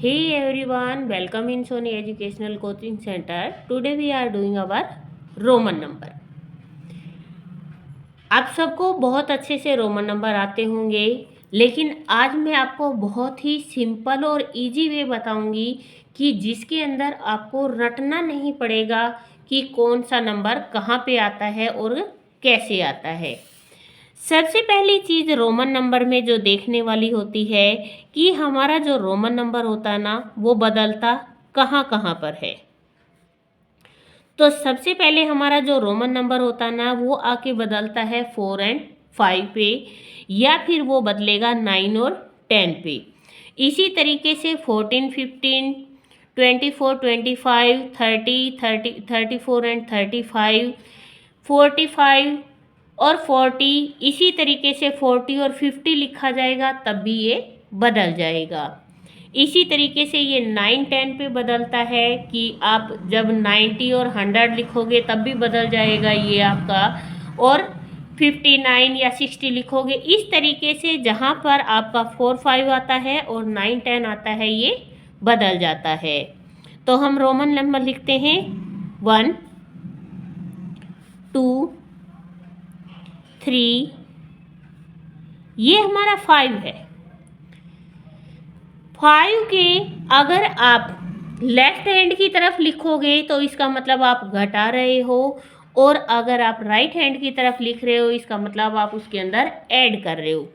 Hey everyone, welcome in Sony Educational Coaching Center. Today we are doing our Roman number. आप सबको बहुत अच्छे से रोमन नंबर आते होंगे, लेकिन आज मैं आपको बहुत ही सिंपल और इजी वे बताऊंगी कि जिसके अंदर आपको रटना नहीं पड़ेगा कि कौन सा नंबर कहाँ पे आता है और कैसे आता है। सबसे पहली चीज़ रोमन नंबर में जो देखने वाली होती है कि हमारा जो रोमन नंबर होता है ना, वो बदलता कहाँ कहाँ पर है। तो सबसे पहले हमारा जो रोमन नंबर होता है ना, वो आके बदलता है 4 एंड 5 पे, या फिर वो बदलेगा 9 और 10 पे। इसी तरीके से 14, 15, 24, 25, 30, 34 एंड 35, 45 और 40, इसी तरीके से 40 और 50 लिखा जाएगा, तब भी ये बदल जाएगा। इसी तरीके से ये 9, 10 पे बदलता है कि आप जब 90 और 100 लिखोगे तब भी बदल जाएगा ये आपका, और 59 या 60 लिखोगे। इस तरीके से जहाँ पर आपका 4, 5 आता है और 9, 10 आता है, ये बदल जाता है। तो हम रोमन नंबर लिखते हैं 1, 2, 3, ये हमारा 5 है। 5 के अगर आप लेफ्ट हैंड की तरफ लिखोगे तो इसका मतलब आप घटा रहे हो, और अगर आप राइट हैंड की तरफ लिख रहे हो इसका मतलब आप उसके अंदर ऐड कर रहे हो।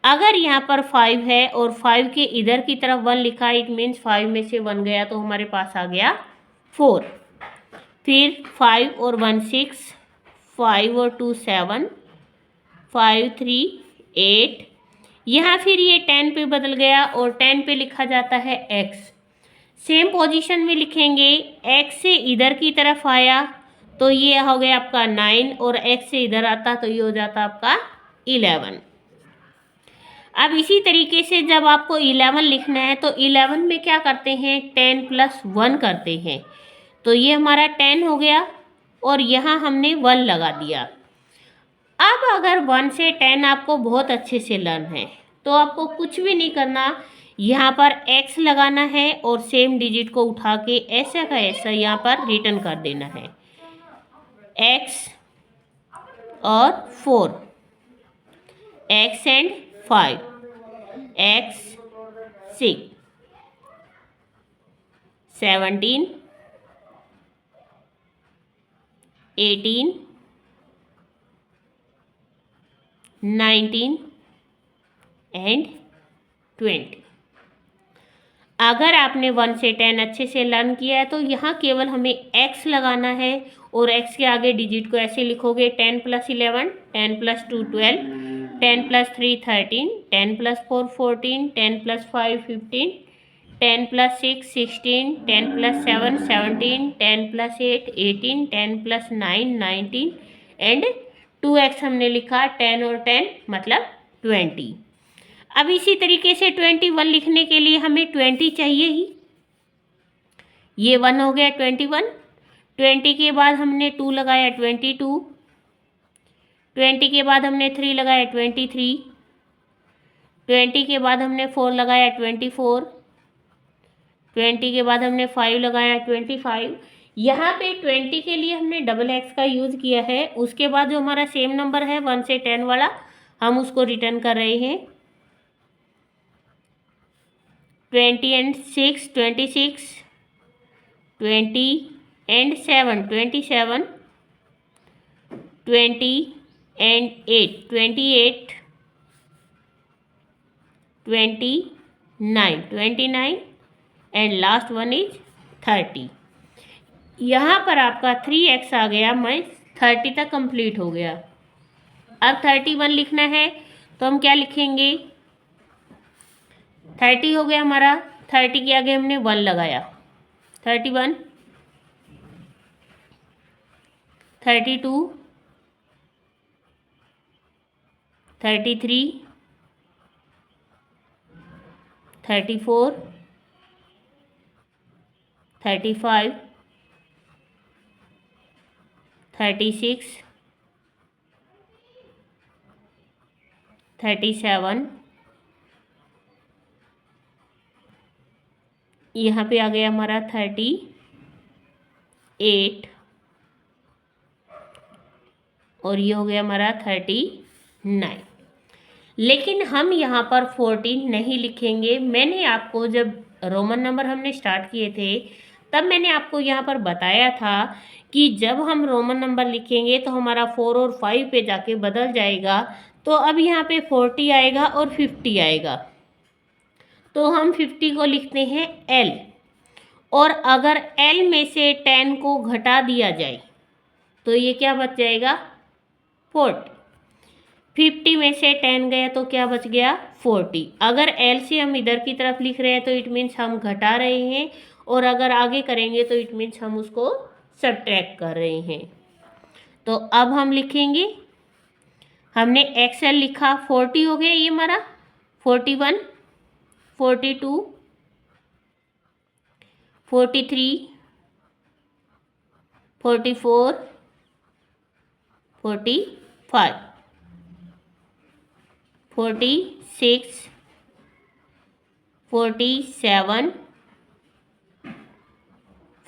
अगर यहाँ पर 5 है और 5 के इधर की तरफ 1 लिखा है, इट मीन्स 5 में से 1 गया तो हमारे पास आ गया 4। फिर 5 और 1 6, 5 और 2 7, 5 3 8। यहाँ फिर ये 10 पे बदल गया और 10 पे लिखा जाता है x। सेम पोजीशन में लिखेंगे, x से इधर की तरफ आया तो ये हो गया आपका 9, और x से इधर आता तो ये हो जाता आपका 11। अब इसी तरीके से जब आपको 11 लिखना है तो 11 में क्या करते हैं, 10 प्लस 1 करते हैं। तो ये हमारा 10 हो गया और यहाँ हमने 1 लगा दिया। अब अगर 1 से 10 आपको बहुत अच्छे से लर्न है तो आपको कुछ भी नहीं करना, यहाँ पर x लगाना है और सेम डिजिट को उठा के ऐसा का ऐसा यहाँ पर रिटर्न कर देना है। x और 4, x एंड 5, x 6, 17, 18, 19 एंड 20। अगर आपने 1 से 10 अच्छे से लर्न किया है तो यहाँ केवल हमें x लगाना है, और x के आगे डिजिट को ऐसे लिखोगे, 10 plus 11, 10 plus 2 12, 10 plus 3 13, 10 plus 4 14, 10 plus 5 15, 10 plus 6 16, 10 plus 7 17, 10 plus 8 18, 10 plus 9 19 and 2x हमने लिखा, 10 और 10 मतलब 20। अब इसी तरीके से 21 लिखने के लिए हमें 20 चाहिए ही। ये 1 हो गया 21, 20 के बाद हमने 2 लगाया 22, 20 के बाद हमने 3 लगाया 23, 20 के बाद हमने 4 लगाया 24, 20 के बाद हमने 5 लगाया 25। यहाँ पे 20 के लिए हमने डबल एक्स का यूज़ किया है। उसके बाद जो हमारा सेम नंबर है 1 से 10 वाला, हम उसको रिटर्न कर रहे हैं। 20 and 6 26, 20 and 7 27, 20 and 8 28, 29 29 and last one is 30। यहाँ पर आपका 3x आ गया, मैं 30 तक कंप्लीट हो गया। अब 31 लिखना है तो हम क्या लिखेंगे, 30 हो गया हमारा, 30 के आगे हमने 1 लगाया, 31, 32, 33, 34, 35, 36, 37, यहाँ पे आ गया हमारा 38 और ये हो गया हमारा 39। लेकिन हम यहाँ पर 14 नहीं लिखेंगे। मैंने आपको जब रोमन नंबर हमने स्टार्ट किए थे तब मैंने आपको यहाँ पर बताया था कि जब हम रोमन नंबर लिखेंगे तो हमारा 4 और 5 पे जाके बदल जाएगा। तो अब यहाँ पे 40 आएगा और 50 आएगा, तो हम 50 को लिखते हैं L। और अगर L में से 10 को घटा दिया जाए तो ये क्या बच जाएगा 40। 50 में से 10 गया तो क्या बच गया 40। अगर L से हम इधर की तरफ लिख रहे हैं तो इट मीन्स हम घटा रहे हैं, और अगर आगे करेंगे तो इट मीन्स हम उसको सब्ट्रैक्ट कर रहे हैं। तो अब हम लिखेंगे, हमने XL लिखा, 40 हो गया ये हमारा, 41, 42, 43, 44, 45, 46, 47,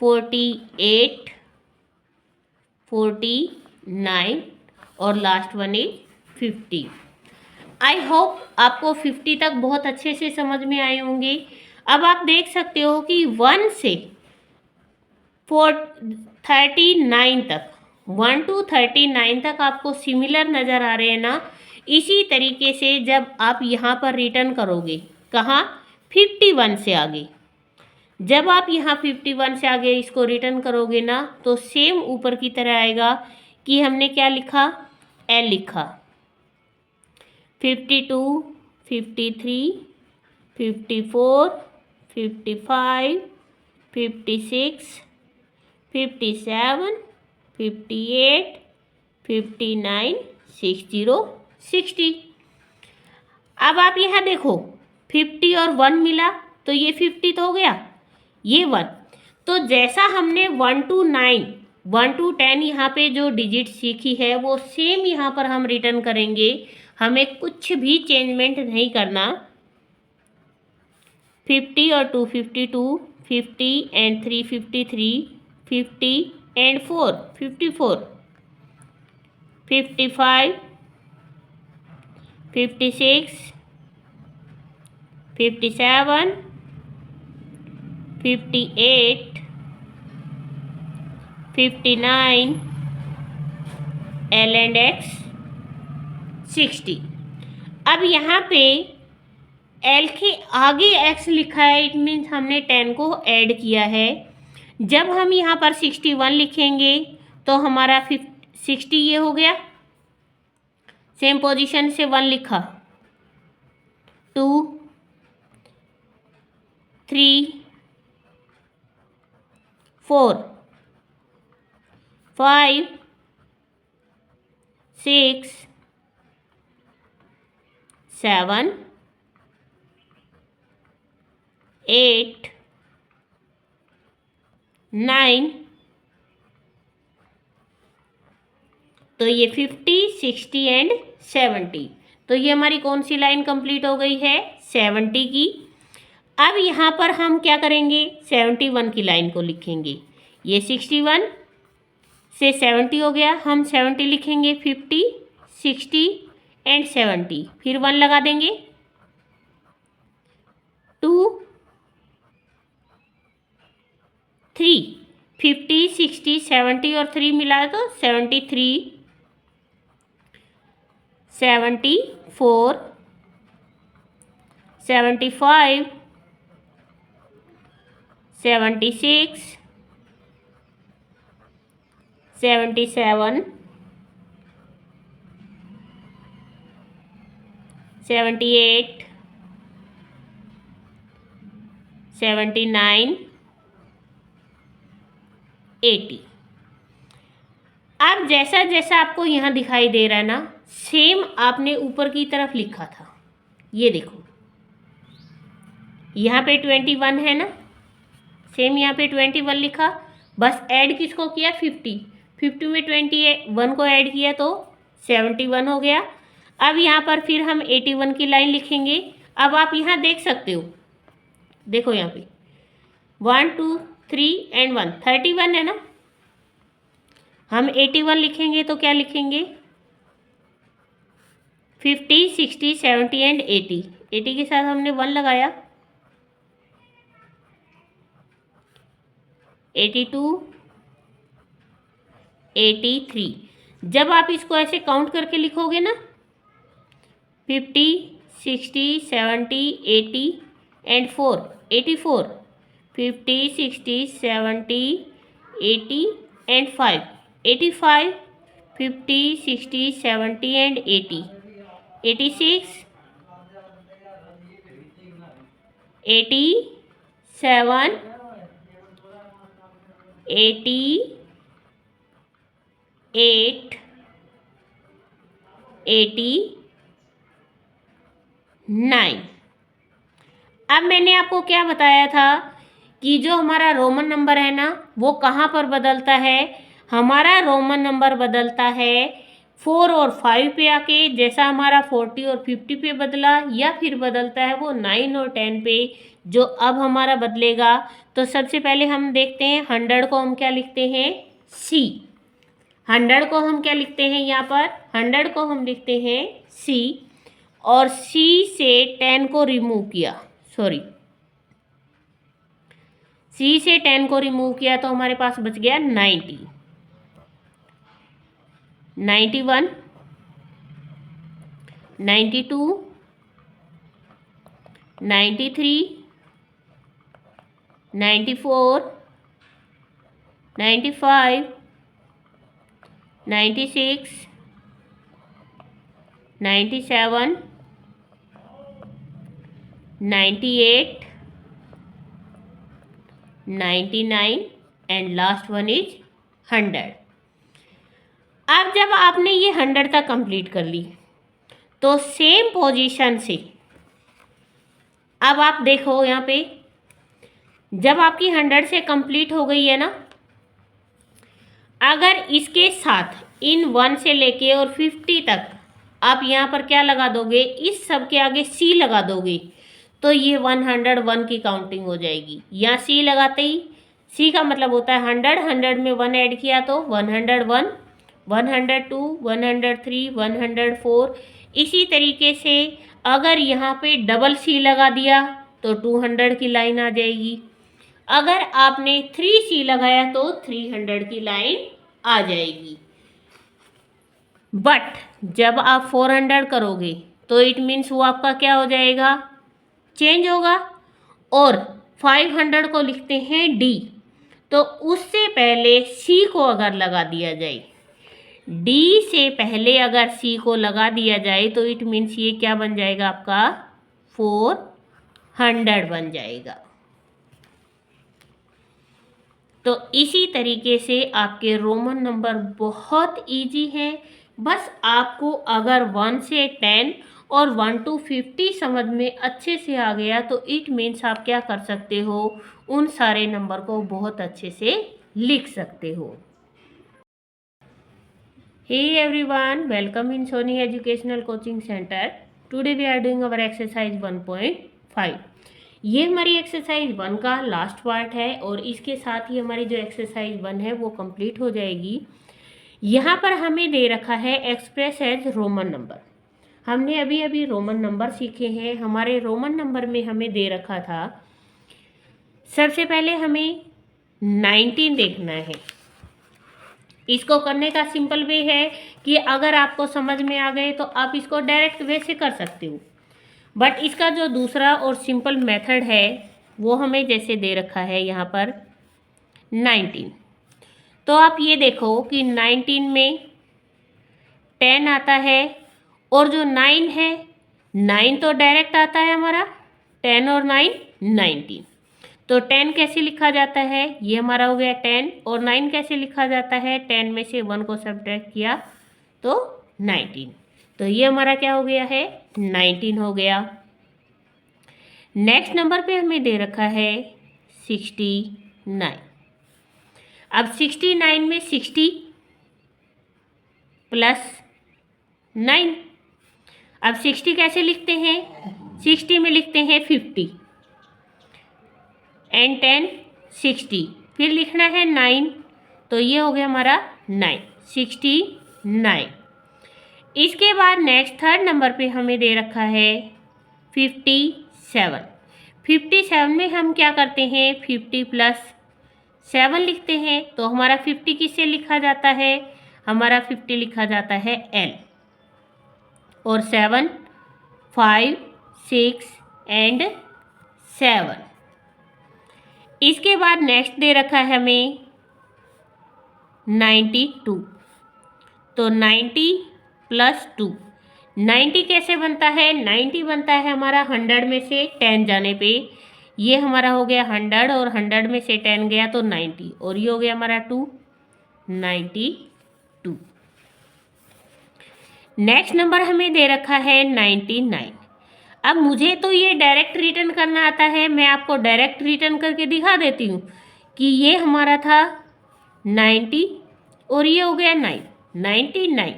48, 49 और last one is 50। I hope आपको 50 तक बहुत अच्छे से समझ में आए होंगे। अब आप देख सकते हो कि 1 से 39 तक, 1 to 39 तक आपको सिमिलर नज़र आ रहे हैं ना। इसी तरीके से जब आप यहाँ पर रिटर्न करोगे, कहाँ 51 से आगे, जब आप यहाँ 51 से आगे इसको रिटर्न करोगे ना तो सेम ऊपर की तरह आएगा कि हमने क्या लिखा L लिखा, 52, 53, 54, 55, 56, 57, 58, 59, 60, 60। अब आप यहाँ देखो 50 और 1 मिला तो ये 50 तो हो गया, ये 1। तो जैसा हमने 1 to 9, 1 to 10 यहाँ पे जो डिजिट सीखी है वो सेम यहाँ पर हम रिटर्न करेंगे। हमें कुछ भी चेंजमेंट नहीं करना। 50 और 2 52, 50 and 3 53, 50 and 4 54, 55, 56, 57, 58, 59, L and X 60। अब यहाँ पे L के आगे X लिखा है, इट मीन्स हमने 10 को ऐड किया है। जब हम यहाँ पर 61 लिखेंगे तो हमारा 60 ये हो गया, सेम पोजीशन से 1 लिखा, 2, 3, 4, 5, 6, 7, 8, 9। तो ये 50, 60 एंड 70। तो ये हमारी कौन सी लाइन कंप्लीट हो गई है 70 की। अब यहाँ पर हम क्या करेंगे 71 की लाइन को लिखेंगे। ये 61 से 70 हो गया, हम 70 लिखेंगे, 50, 60 एंड 70, फिर 1 लगा देंगे, 2, 3, 50, 60, 70 और 3 मिला तो 73, 74, 75, 76, 77, 78, 79, 80। अब जैसा जैसा आपको यहाँ दिखाई दे रहा है ना, सेम आपने ऊपर की तरफ लिखा था। ये देखो यहाँ पे 21 है ना, सेम यहाँ पे 21 लिखा, बस ऐड किसको किया 50, 50 में 21 को ऐड किया तो 71 हो गया। अब यहाँ पर फिर हम 81 की लाइन लिखेंगे। अब आप यहाँ देख सकते हो, देखो यहाँ पे 1 2 3 एंड 1, 31 है ना। हम 81 लिखेंगे तो क्या लिखेंगे, 50 60 70 एंड 80। 80 के साथ हमने 1 लगाया, 82 83। जब आप इसको ऐसे काउंट करके लिखोगे ना, 50 60 70 80 एंड 4, 84, 50 60 70 80 एंड 5, 85, 50 60 70 एंड 80, 86 87 88 89। अब मैंने आपको क्या बताया था कि जो हमारा रोमन नंबर है ना वो कहाँ पर बदलता है। हमारा रोमन नंबर बदलता है 4 और 5 पे आके, जैसा हमारा 40 और 50 पे बदला, या फिर बदलता है वो 9 और 10 पे, जो अब हमारा बदलेगा। तो सबसे पहले हम देखते हैं 100 को हम क्या लिखते हैं, सी। 100 को हम क्या लिखते हैं, यहाँ पर 100 को हम लिखते हैं सी, और सी से 10 को रिमूव किया, सॉरी, सी से 10 को रिमूव किया तो हमारे पास बच गया 90, 91, 92, 93, 94, 95, 96, 97, 98, 99 एंड लास्ट वन इज 100। अब जब आपने ये 100 तक कंप्लीट कर ली तो सेम पोजीशन से अब आप देखो यहाँ पे, जब आपकी 100 से कंप्लीट हो गई है ना, अगर इसके साथ इन 1 से लेके और 50 तक आप यहाँ पर क्या लगा दोगे, इस सब के आगे सी लगा दोगे, तो ये 101 की काउंटिंग हो जाएगी। यहाँ सी लगाते ही, सी का मतलब होता है 100, 100 में 1 ऐड किया तो 101, 102, 103, 104। इसी तरीके से अगर यहाँ पे डबल सी लगा दिया तो 200 की लाइन आ जाएगी। अगर आपने 3C लगाया तो 300 की लाइन आ जाएगी। बट जब आप 400 करोगे तो इट मीन्स वो आपका क्या हो जाएगा, चेंज होगा। और 500 को लिखते हैं D, तो उससे पहले C को अगर लगा दिया जाए, D से पहले अगर C को लगा दिया जाए तो इट मीन्स ये क्या बन जाएगा, आपका 400 बन जाएगा। तो इसी तरीके से आपके रोमन नंबर बहुत इजी हैं। बस आपको अगर 1 से 10 और 1 to 50 समझ में अच्छे से आ गया तो इट मीन्स आप क्या कर सकते हो, उन सारे नंबर को बहुत अच्छे से लिख सकते हो। Hey everyone, welcome in Sony Educational Coaching Center. Today we are doing our exercise 1.5. ये हमारी एक्सरसाइज 1 का लास्ट पार्ट है और इसके साथ ही हमारी जो एक्सरसाइज 1 है वो कंप्लीट हो जाएगी। यहाँ पर हमें दे रखा है एक्सप्रेस एज रोमन नंबर। हमने अभी अभी रोमन नंबर सीखे हैं। हमारे रोमन नंबर में हमें दे रखा था, सबसे पहले हमें 19 देखना है। इसको करने का सिंपल वे है कि अगर आपको समझ में आ गए तो आप इसको डायरेक्ट वे से कर सकते हो, बट इसका जो दूसरा और सिंपल मेथड है वो हमें जैसे दे रखा है यहाँ पर 19। तो आप ये देखो कि 19 में 10 आता है और जो 9 है, 9 तो डायरेक्ट आता है हमारा, 10 और 9 19। तो 10 कैसे लिखा जाता है, ये हमारा हो गया 10, और 9 कैसे लिखा जाता है, 10 में से 1 को सब्ट्रैक्ट किया तो 19। तो ये हमारा क्या हो गया है, 19 हो गया। नेक्स्ट नंबर पे हमें दे रखा है 69। अब 69 में 60 प्लस 9। अब 60 कैसे लिखते हैं, 60 में लिखते हैं 50 एंड 10 60, फिर लिखना है 9, तो ये हो गया हमारा 9, 69। इसके बाद नेक्स्ट थर्ड नंबर पे हमें दे रखा है 57। 57 में हम क्या करते हैं, 50 प्लस 7 लिखते हैं। तो हमारा 50 किससे लिखा जाता है, हमारा 50 लिखा जाता है L, और 7 5 6 एंड 7। इसके बाद नेक्स्ट दे रखा है हमें 92। तो 90 प्लस 2, 90 कैसे बनता है, 90 बनता है हमारा 100 में से 10 जाने पे। ये हमारा हो गया 100 और 100 में से 10 गया तो 90, और ये हो गया हमारा 92। नेक्स्ट नंबर हमें दे रखा है 99। अब मुझे तो ये डायरेक्ट रिटर्न करना आता है, मैं आपको डायरेक्ट रिटर्न करके दिखा देती हूँ कि ये हमारा था 90 और ये हो गया 9, 99।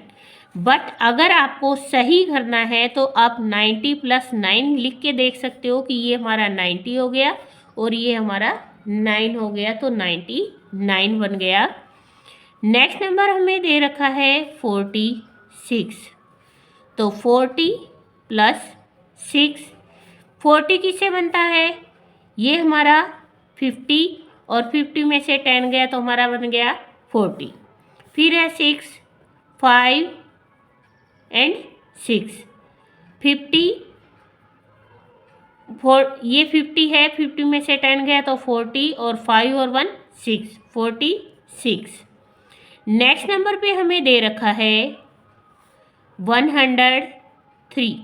बट अगर आपको सही करना है तो आप 90 प्लस 9 लिख के देख सकते हो कि ये हमारा 90 हो गया और ये हमारा 9 हो गया, तो 99 बन गया। नेक्स्ट नंबर हमें दे रखा है 46। तो 40 प्लस 6, 40 किससे बनता है, ये हमारा 50 और 50 में से 10 गया तो हमारा बन गया 40। फिर है 6 5 एंड 6, 50 ये 50 है, 50 में से 10 गया तो 40 और 5 और 1 6, 46। नेक्स्ट नंबर पे हमें दे रखा है 103।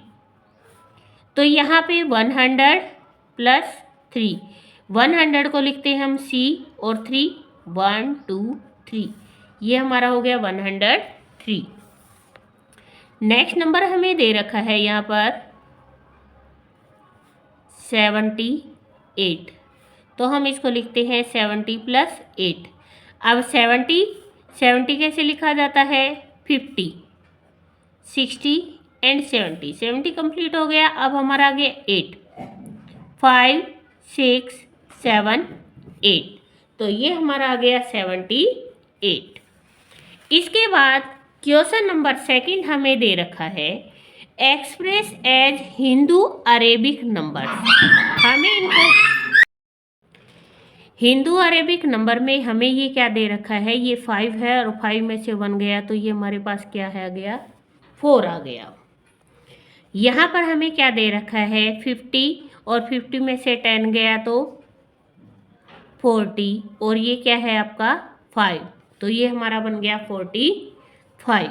तो यहाँ पे 100 प्लस 3, 100 को लिखते हैं हम C और 3, 1 2 3, ये हमारा हो गया 103। नेक्स्ट नंबर हमें दे रखा है यहाँ पर 78। तो हम इसको लिखते हैं 70 प्लस 8। अब 70 कैसे लिखा जाता है, 50 60 एंड 70, 70 कंप्लीट हो गया। अब हमारा आ गया 8, 5 6 7 8, तो ये हमारा आ गया 78। इसके बाद क्वेश्चन नंबर सेकंड हमें दे रखा है express as Hindu Arabic number. हमें इनको हिंदू अरेबिक नंबर में हमें ये क्या दे रखा है, ये 5 है और 5 में से 1 गया तो ये हमारे पास क्या है, आ गया 4 आ गया। यहाँ पर हमें क्या दे रखा है 50 और 50 में से 10 गया तो 40 और ये क्या है आपका 5, तो ये हमारा बन गया 45।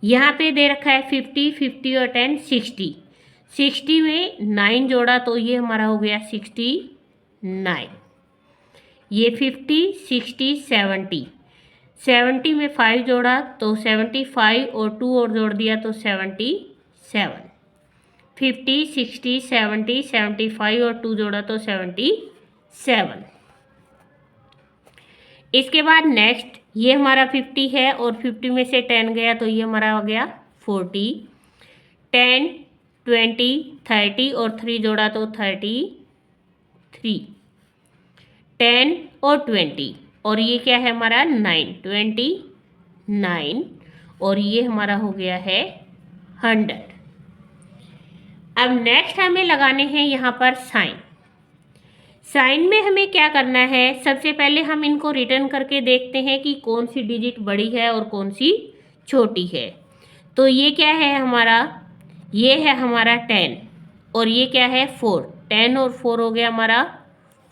यहाँ पे दे रखा है 50 50 और 10 60, 60 में 9 जोड़ा तो ये हमारा हो गया 69। ये 50 60 70, 70 में 5 जोड़ा तो 75 और 2 और जोड़ दिया तो 77, 50 60 70 75 और 2 जोड़ा तो 77। इसके बाद नेक्स्ट ये हमारा 50 है और 50 में से 10 गया तो ये हमारा हो गया 40, 10 20 30 और 3 जोड़ा तो 33, 10 और 20 और ये क्या है हमारा 9 29 और ये हमारा हो गया है 100। अब नेक्स्ट हमें लगाने हैं यहाँ पर साइन। साइन में हमें क्या करना है, सबसे पहले हम इनको रिटर्न करके देखते हैं कि कौन सी डिजिट बड़ी है और कौन सी छोटी है। तो ये क्या है हमारा, ये है हमारा 10 और ये क्या है 4, 10 और 4 हो गया हमारा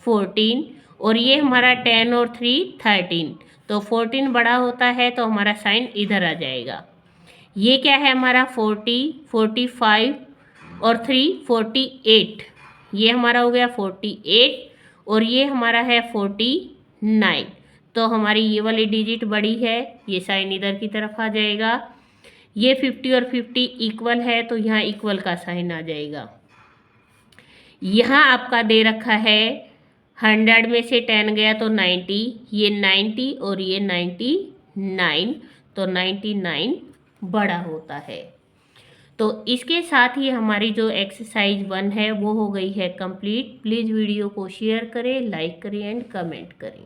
14 और ये हमारा 10 और 3 13, तो 14 बड़ा होता है तो हमारा साइन इधर आ जाएगा। ये क्या है हमारा 40 45 और 3 48, ये हमारा हो गया 48 और ये हमारा है 49, तो हमारी ये वाली डिजिट बड़ी है, ये साइन इधर की तरफ आ जाएगा। ये 50 और 50 इक्वल है तो यहाँ इक्वल का साइन आ जाएगा। यहाँ आपका दे रखा है 100 में से 10 गया तो 90, ये 90 और ये 99, तो 99 बड़ा होता है। तो इसके साथ ही हमारी जो एक्सरसाइज 1 है वो हो गई है कंप्लीट। प्लीज़ वीडियो को शेयर करें, लाइक करें एंड कमेंट करें।